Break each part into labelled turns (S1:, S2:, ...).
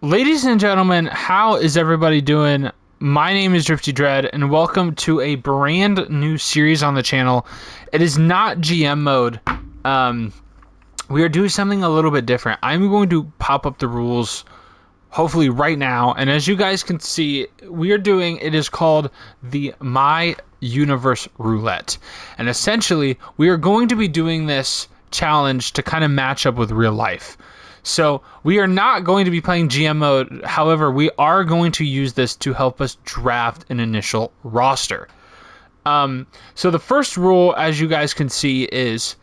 S1: Ladies and gentlemen, how is everybody doing? My name is Drifty Dread, and welcome to a brand new series on the channel. It is not GM mode. We are doing something a little bit different. I'm going to pop up the rules, hopefully right now, and as you guys can see, it is called the My Universe Roulette. And essentially, we are going to be doing this challenge to kind of match up with real life. So we are not going to be playing GM mode. However, we are going to use this to help us draft an initial roster. So the first rule, as you guys can see, is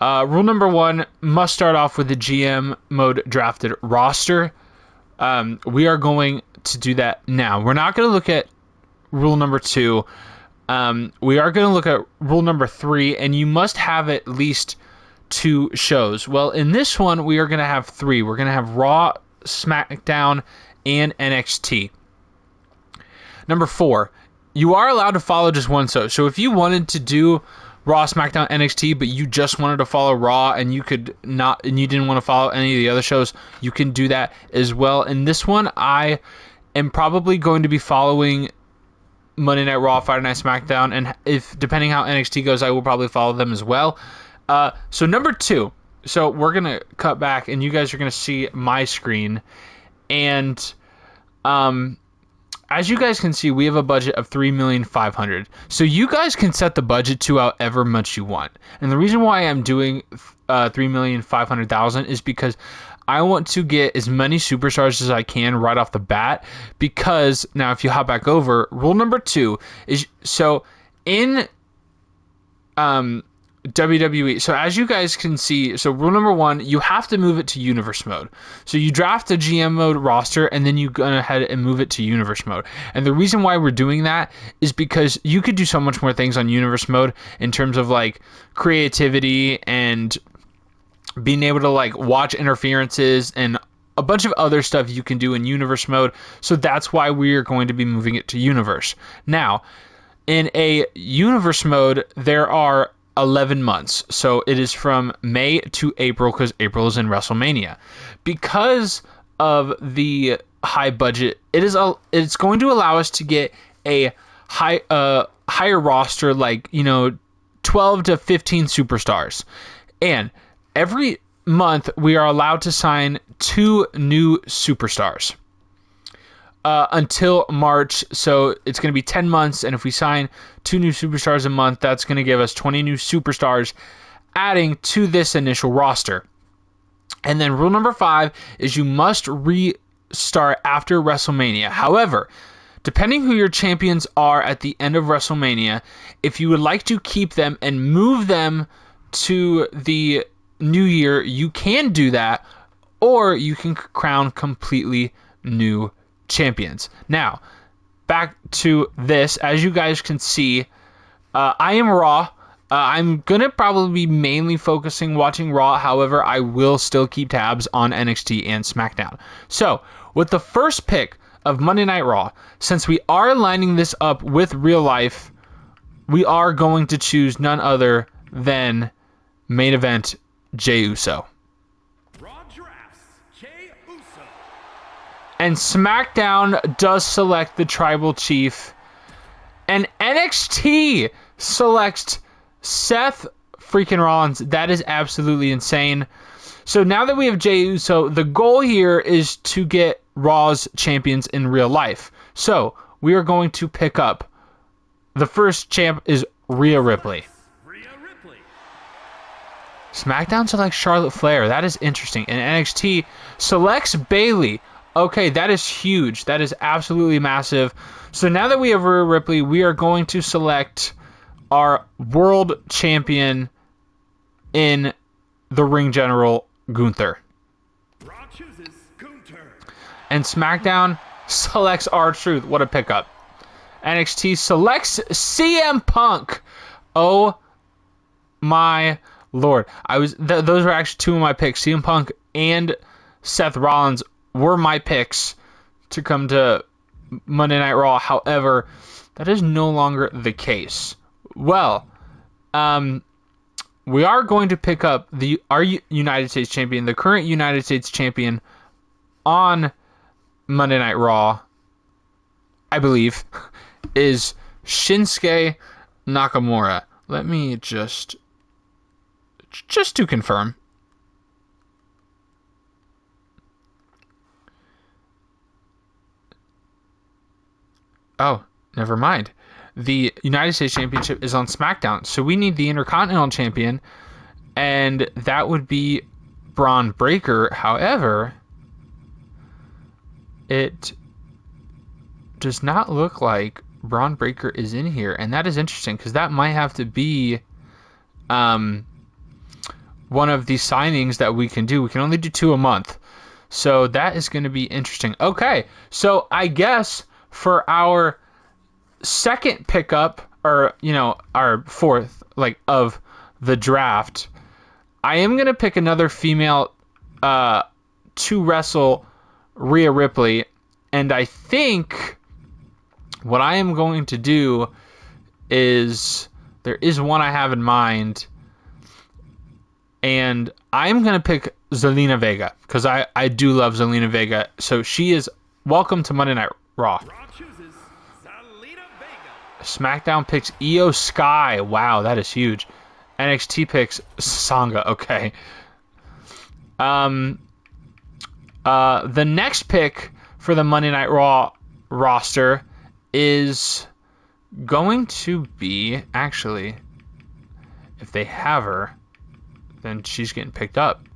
S1: rule number 1 must start off with the GM mode drafted roster. We are going to do that now. We're not going to look at rule number 2. We are going to look at rule number 3, and you must have at least 2 shows. Well, in this one, we are going to have 3. We're going to have Raw, SmackDown, and NXT. Number 4, you are allowed to follow just one show. So if you wanted to do Raw, SmackDown, NXT, but you just wanted to follow Raw and you didn't want to follow any of the other shows, you can do that as well. In this one, I am probably going to be following Monday Night Raw, Friday Night SmackDown, and depending how NXT goes, I will probably follow them as well. So number 2, so we're going to cut back and you guys are going to see my screen. And as you guys can see, we have a budget of $3,500,000. So you guys can set the budget to however much you want. And the reason why I'm doing $3,500,000 is because I want to get as many superstars as I can right off the bat. Because now if you hop back over, rule number 2 is, so in WWE, so as you guys can see, so rule number 1, you have to move it to universe mode. So you draft the GM mode roster and then you go ahead and move it to universe mode. And the reason why we're doing that is because you could do so much more things on universe mode in terms of like creativity and being able to like watch interferences and a bunch of other stuff you can do in universe mode. So that's why we are going to be moving it to universe. Now, in a universe mode, there are 11 months. So it is from May to April because April is in WrestleMania. Because of the high budget, it's going to allow us to get a higher roster, like, 12 to 15 superstars. And every month we are allowed to sign 2 new superstars. Until March, so it's going to be 10 months, and if we sign 2 new superstars a month, that's going to give us 20 new superstars adding to this initial roster. And then rule number 5 is you must restart after WrestleMania. However, depending who your champions are at the end of WrestleMania, if you would like to keep them and move them to the new year, you can do that, or you can crown completely new champions. Now, back to this. As you guys can see, I am Raw. I'm going to probably be mainly watching Raw. However, I will still keep tabs on NXT and SmackDown. So, with the first pick of Monday Night Raw, since we are lining this up with real life, we are going to choose none other than main event Jey Uso. And SmackDown does select the Tribal Chief. And NXT selects Seth freaking Rollins. That is absolutely insane. So now that we have Jey Uso, the goal here is to get Raw's champions in real life. So we are going to pick up. The first champ is Rhea Ripley. SmackDown selects Charlotte Flair. That is interesting. And NXT selects Bayley. Okay, that is huge. That is absolutely massive. So now that we have Rhea Ripley, we are going to select our world champion in the ring general, Gunther.
S2: Raw chooses Gunther.
S1: And SmackDown selects R-Truth. What a pickup. NXT selects CM Punk. Oh my Lord. Those were actually 2 of my picks. CM Punk and Seth Rollins were my picks to come to Monday Night Raw. However, that is no longer the case. Well, we are going to pick up our United States champion, the current United States champion, on Monday Night Raw, I believe, is Shinsuke Nakamura. Let me just to confirm. Oh, never mind. The United States Championship is on SmackDown, so we need the Intercontinental Champion, and that would be Braun Breaker. However, it does not look like Braun Breaker is in here, and that is interesting because that might have to be one of the signings that we can do. We can only do 2 a month, so that is going to be interesting. Okay, so I guess for our second pickup, or our fourth of the draft, I am going to pick another female to wrestle Rhea Ripley, and I think what I am going to do is, there is one I have in mind, and I'm going to pick Zelina Vega because I do love Zelina Vega. So she is welcome to Monday Night Raw.
S2: Chooses Zelina Vega.
S1: SmackDown picks Io Sky. Wow, that is huge. NXT picks Sanga. Okay. The next pick for the Monday Night Raw roster is going to be, actually, if they have her, then she's getting picked up.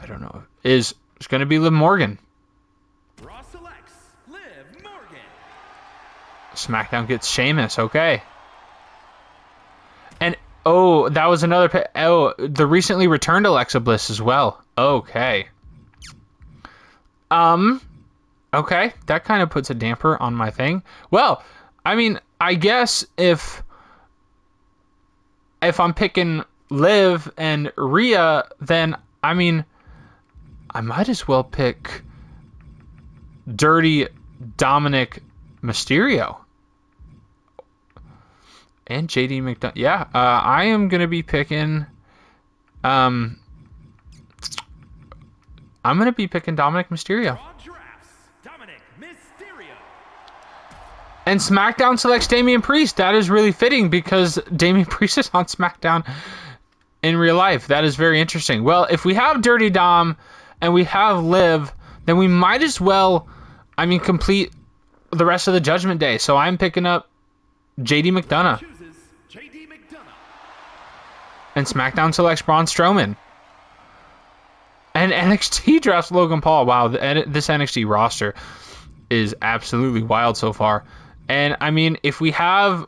S1: I don't know. It's going to be Liv Morgan.
S2: Raw selects Liv Morgan.
S1: SmackDown gets Sheamus. Okay. And, oh, that was another pick. Oh, the recently returned Alexa Bliss as well. Okay. Okay, that kind of puts a damper on my thing. Well, I mean, I guess if I'm picking Liv and Rhea, then, I mean, I might as well pick Dirty Dominic Mysterio. And JD McDonagh. Yeah, I am going to be picking... I'm going to be picking Dominic Mysterio.
S2: Raw drafts Dominic Mysterio.
S1: And SmackDown selects Damian Priest. That is really fitting because Damian Priest is on SmackDown in real life. That is very interesting. Well, if we have Dirty Dom and we have Liv, then we might as well, complete the rest of the Judgment Day. So I'm picking up JD McDonagh.
S2: Chooses JD McDonagh.
S1: And SmackDown selects Braun Strowman. And NXT drafts Logan Paul. Wow, this NXT roster is absolutely wild so far. And, if we have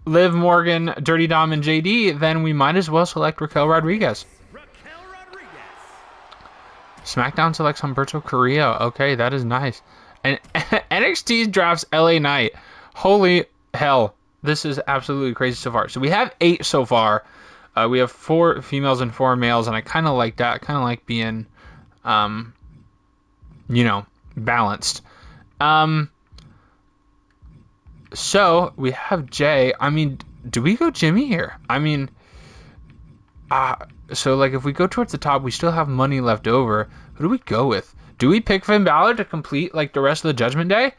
S1: Liv Morgan, Dirty Dom, and JD, then we might as well select Raquel Rodriguez.
S2: Raquel Rodriguez.
S1: SmackDown selects Humberto Carrillo. Okay, that is nice. And NXT drafts LA Knight. Holy hell. This is absolutely crazy so far. So we have 8 so far. We have 4 females and 4 males, and I kind of like that. I kind of like being, balanced. So we have Jay. Do we go Jimmy here? So if we go towards the top, we still have money left over. Who do we go with? Do we pick Finn Balor to complete the rest of the Judgment Day?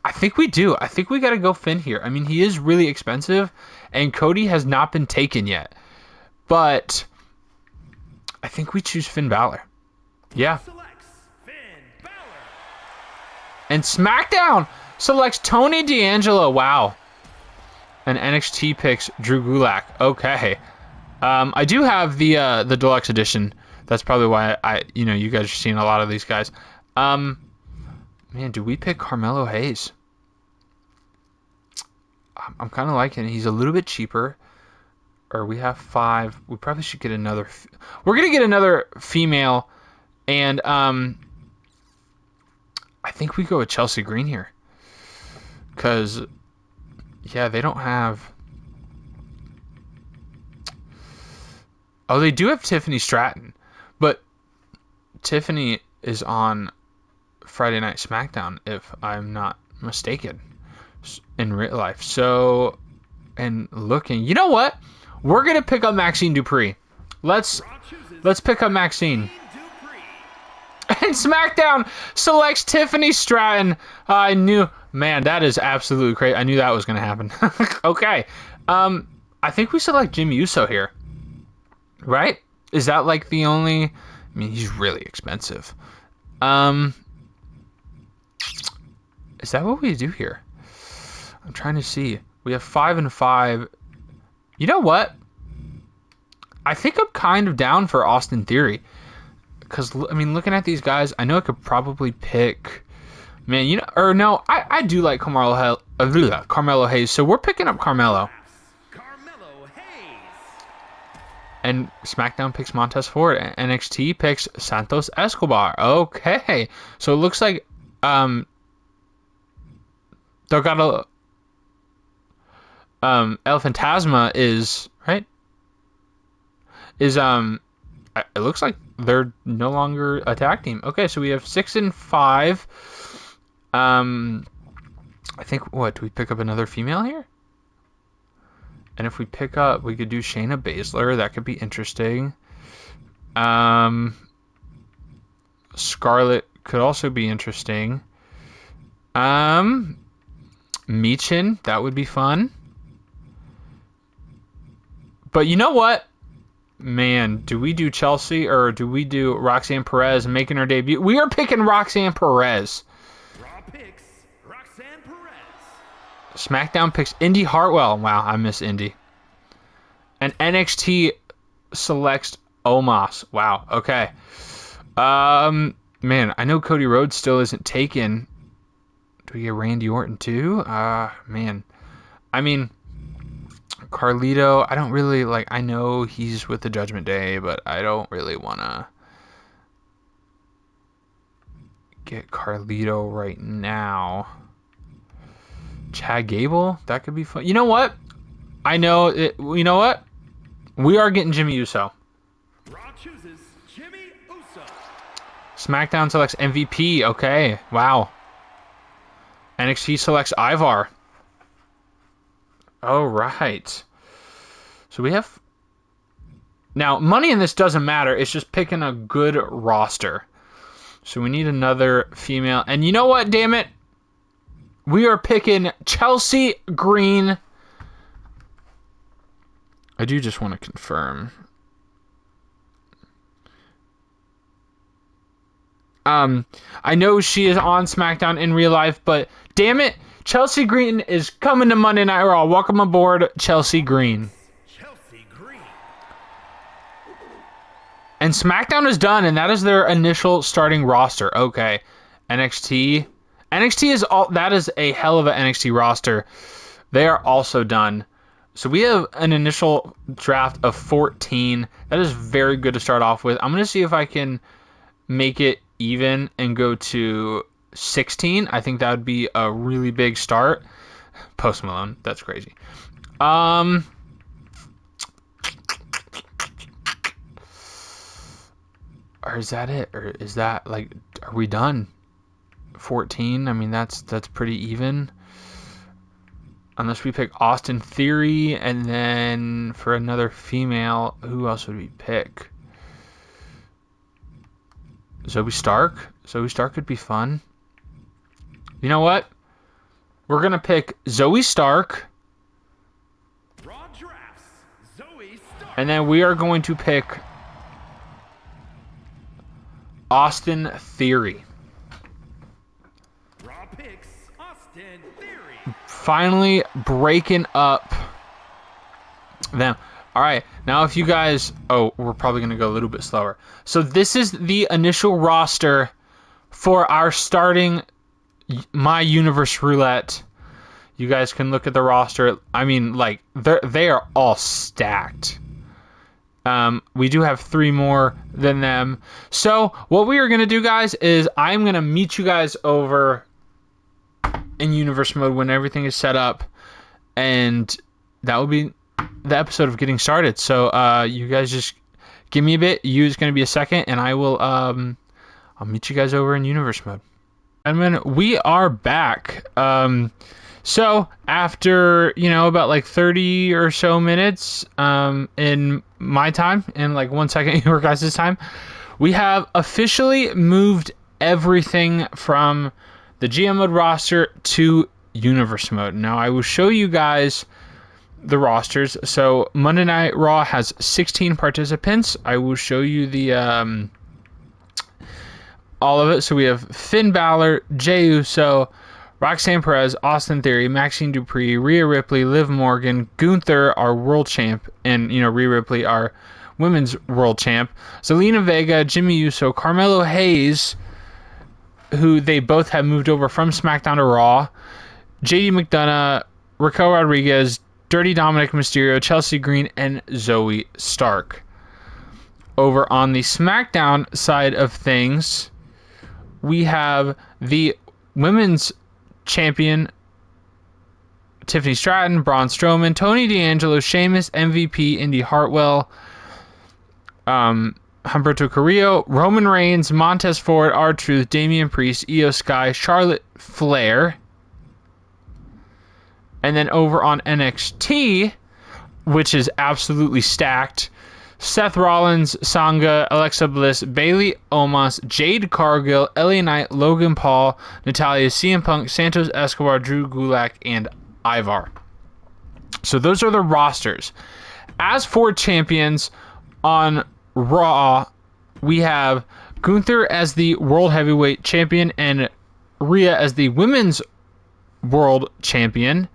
S1: I think we do. I think we got to go Finn here. He is really expensive, and Cody has not been taken yet. But I think we choose Finn Balor. Yeah.
S2: Selects Finn Balor.
S1: And SmackDown selects Tony D'Angelo. Wow. And NXT picks Drew Gulak. Okay. I do have the deluxe edition. That's probably why you guys are seeing a lot of these guys. Man, do we pick Carmelo Hayes? I'm kind of liking it. He's a little bit cheaper. Or we have 5. We probably should get another. We're going to get another female. And I think we go with Chelsea Green here. Because, yeah, they don't have... Oh, they do have Tiffany Stratton. But Tiffany is on Friday Night SmackDown, if I'm not mistaken, in real life. So, and looking, you know what? We're gonna pick up Maxine Dupree. Let's pick up Maxine. And SmackDown selects Tiffany Stratton. I knew, man, that is absolutely crazy. I knew that was going to happen. Okay. I think we select Jimmy Uso here. Right? Is that like the only... I mean, he's really expensive. Is that what we do here? I'm trying to see. We have 5 and 5. You know what? I think I'm kind of down for Austin Theory. Because, I mean, looking at these guys, I know I could probably pick... Man, you know... Or no, I do like Carmelo Hayes. So we're picking up Carmelo.
S2: Carmelo Hayes.
S1: And SmackDown picks Montez Ford. And NXT picks Santos Escobar. Okay. So it looks like... Delgado... El Fantasma is... Right? Is, it looks like they're no longer a tag team. Okay, so we have 6 and 5. I think, what, do we pick up another female here? And if we pick up, we could do Shayna Baszler. That could be interesting. Scarlett could also be interesting. Michin, that would be fun. But you know what? Man, do we do Chelsea or do we do Roxanne Perez making her debut? We are picking Roxanne Perez.
S2: Raw picks Roxanne Perez.
S1: SmackDown picks Indy Hartwell. Wow, I miss Indy. And NXT selects Omos. Wow, okay. Man, I know Cody Rhodes still isn't taken. Do we get Randy Orton too? Man. I mean... Carlito, I don't really like. I know he's with the Judgment Day, but I don't really want to get Carlito right now. Chad Gable, that could be fun. You know what? I know it. You know what? We are getting Jimmy Uso.
S2: Raw chooses Jimmy Uso.
S1: SmackDown selects MVP. Okay, wow. NXT selects Ivar. Oh, right. So we have... Now, money in this doesn't matter. It's just picking a good roster. So we need another female. And you know what, damn it? We are picking Chelsea Green. I do just want to confirm. I know she is on SmackDown in real life, but damn it, Chelsea Green is coming to Monday Night Raw. Welcome aboard, Chelsea Green.
S2: Chelsea Green.
S1: And SmackDown is done, and that is their initial starting roster. Okay, NXT is all. That is a hell of an NXT roster. They are also done. So we have an initial draft of 14. That is very good to start off with. I'm gonna see if I can make it even and go to 16. I think that would be a really big start. Post Malone, that's crazy. Or is that it? Or is that like, are we done? 14. I mean, that's pretty even. Unless we pick Austin Theory, and then for another female, who else would we pick? Zoe Stark. Zoe Stark could be fun. You know what? We're going to pick Zoe Stark.
S2: Raw drafts Zoe Stark.
S1: And then we are going to pick Austin Theory.
S2: Raw picks Austin Theory.
S1: Finally breaking up them. All right, now if you guys... Oh, we're probably going to go a little bit slower. So this is the initial roster for our starting My Universe Roulette. You guys can look at the roster. I mean, like, they are all stacked. We do have 3 more than them. So what we are going to do, guys, is I'm going to meet you guys over in Universe mode when everything is set up. And that will be the episode of getting started. So you guys just give me a bit. It's going to be a second, and I will I'll meet you guys over in Universe mode. And then we are back. So after, about like 30 or so minutes in my time and like 1 second your guys' time, we have officially moved everything from the GM mode roster to Universe mode. Now, I will show you guys the rosters. So, Monday Night Raw has 16 participants. I will show you the all of it. So, we have Finn Balor, Jey Uso, Roxanne Perez, Austin Theory, Maxine Dupree, Rhea Ripley, Liv Morgan, Gunther, our world champ, and, Rhea Ripley, our women's world champ, Zelina Vega, Jimmy Uso, Carmelo Hayes, who they both have moved over from SmackDown to Raw, JD McDonough, Raquel Rodriguez, Dirty Dominic Mysterio, Chelsea Green, and Zoe Stark. Over on the SmackDown side of things, we have the women's champion, Tiffany Stratton, Braun Strowman, Tony D'Angelo, Sheamus, MVP, Indy Hartwell, Humberto Carrillo, Roman Reigns, Montez Ford, R-Truth, Damian Priest, Io Sky, Charlotte Flair. And then over on NXT, which is absolutely stacked, Seth Rollins, Sangha, Alexa Bliss, Bayley Omos, Jade Cargill, LA Knight, Logan Paul, Natalya, CM Punk, Santos Escobar, Drew Gulak, and Ivar. So those are the rosters. As for champions, on Raw, we have Gunther as the World Heavyweight Champion and Rhea as the Women's World Champion.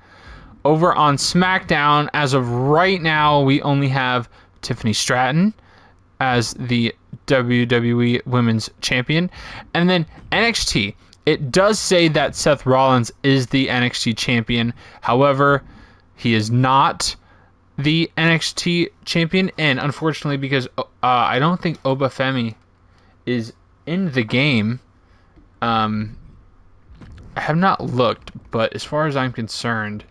S1: Over on SmackDown, as of right now, we only have Tiffany Stratton as the WWE Women's Champion. And then NXT, it does say that Seth Rollins is the NXT Champion. However, he is not the NXT Champion. And unfortunately, because I don't think Obafemi is in the game, I have not looked, but as far as I'm concerned,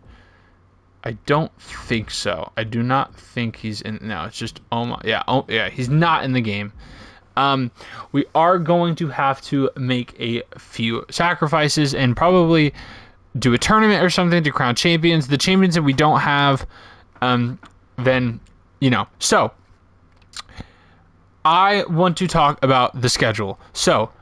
S1: I don't think so. I do not think he's in. No, it's just Oma. Yeah, he's not in the game. We are going to have to make a few sacrifices and probably do a tournament or something to crown champions. The champions that we don't have, then, So, I want to talk about the schedule. So,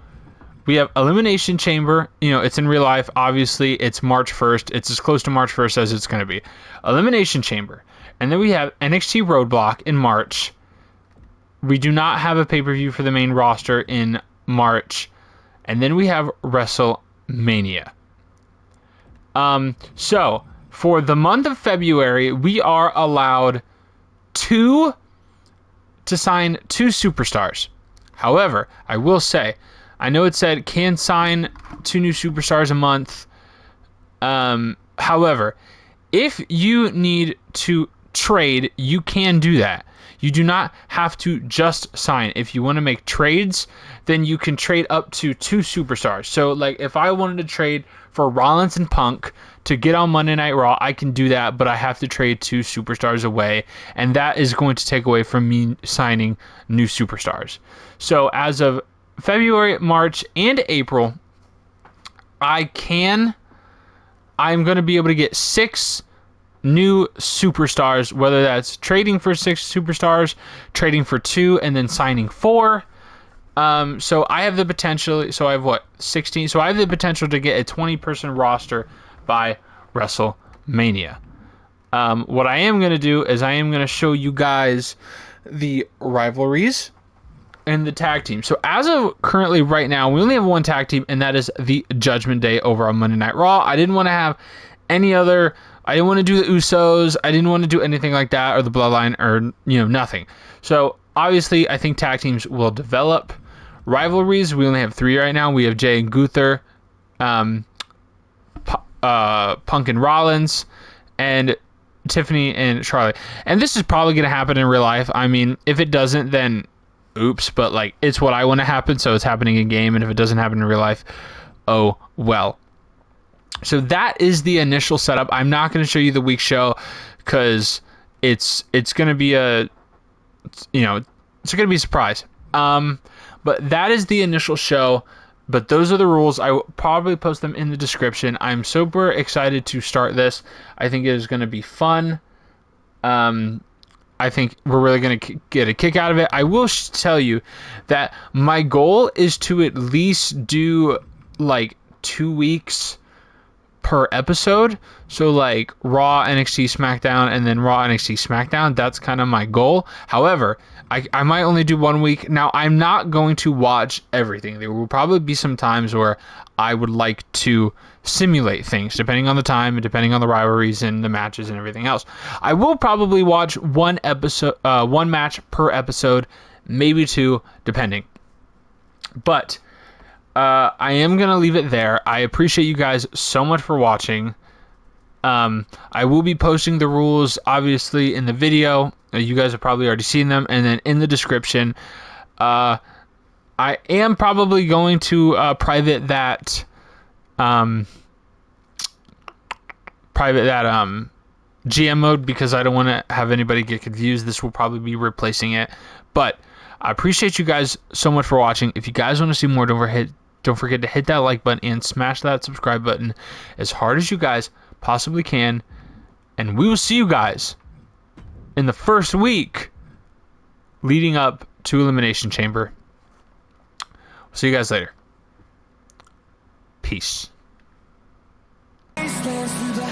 S1: we have Elimination Chamber. It's in real life. Obviously, it's March 1st. It's as close to March 1st as it's going to be. Elimination Chamber. And then we have NXT Roadblock in March. We do not have a pay-per-view for the main roster in March. And then we have WrestleMania. So, for the month of February, we are allowed to sign 2 superstars. However, I will say, I know it said can sign 2 new superstars a month. However, if you need to trade, you can do that. You do not have to just sign. If you want to make trades, then you can trade up to 2 superstars. So, like, if I wanted to trade for Rollins and Punk to get on Monday Night Raw, I can do that, but I have to trade 2 superstars away, and that is going to take away from me signing new superstars. So, as of February, March, and April, I'm going to be able to get 6 new superstars, whether that's trading for 6 superstars, trading for 2, and then signing 4. So I have the potential, 16? So I have the potential to get a 20-person roster by WrestleMania. What I am going to do is I am going to show you guys the rivalries and the tag team. So as of currently right now, we only have 1 tag team, and that is the Judgment Day over on Monday Night Raw. I didn't want to have any other. I didn't want to do the Usos. I didn't want to do anything like that, or the Bloodline, or nothing. So obviously, I think tag teams will develop. Rivalries, we only have 3 right now. We have Jay and Gunther, Punk and Rollins, and Tiffany and Charlotte. And this is probably going to happen in real life. I mean, if it doesn't, then oops, but like, it's what I want to happen, so it's happening in game, and if it doesn't happen in real life, oh well. So that is the initial setup. I'm not going to show you the week show because it's going to be it's going to be a surprise. But that is the initial show. But those are the rules. I will probably post them in the description. I'm super excited to start this. I think it is going to be fun. I think we're really going to get a kick out of it. I will tell you that my goal is to at least do like 2 weeks per episode. So like Raw, NXT, SmackDown, and then Raw, NXT, SmackDown. That's kind of my goal. However, I might only do 1 week. Now, I'm not going to watch everything. There will probably be some times where I would like to simulate things, depending on the time and depending on the rivalries and the matches and everything else. I will probably watch one match per episode, maybe 2, depending. But I am going to leave it there. I appreciate you guys so much for watching. I will be posting the rules, obviously, in the video. You guys have probably already seen them. And then in the description, I am probably going to private that GM mode, because I don't want to have anybody get confused. This will probably be replacing it. But I appreciate you guys so much for watching. If you guys want to see more, don't forget to hit that like button and smash that subscribe button as hard as you guys possibly can. And we will see you guys in the first week leading up to Elimination Chamber. See you guys later. Peace.
S3: Stands through the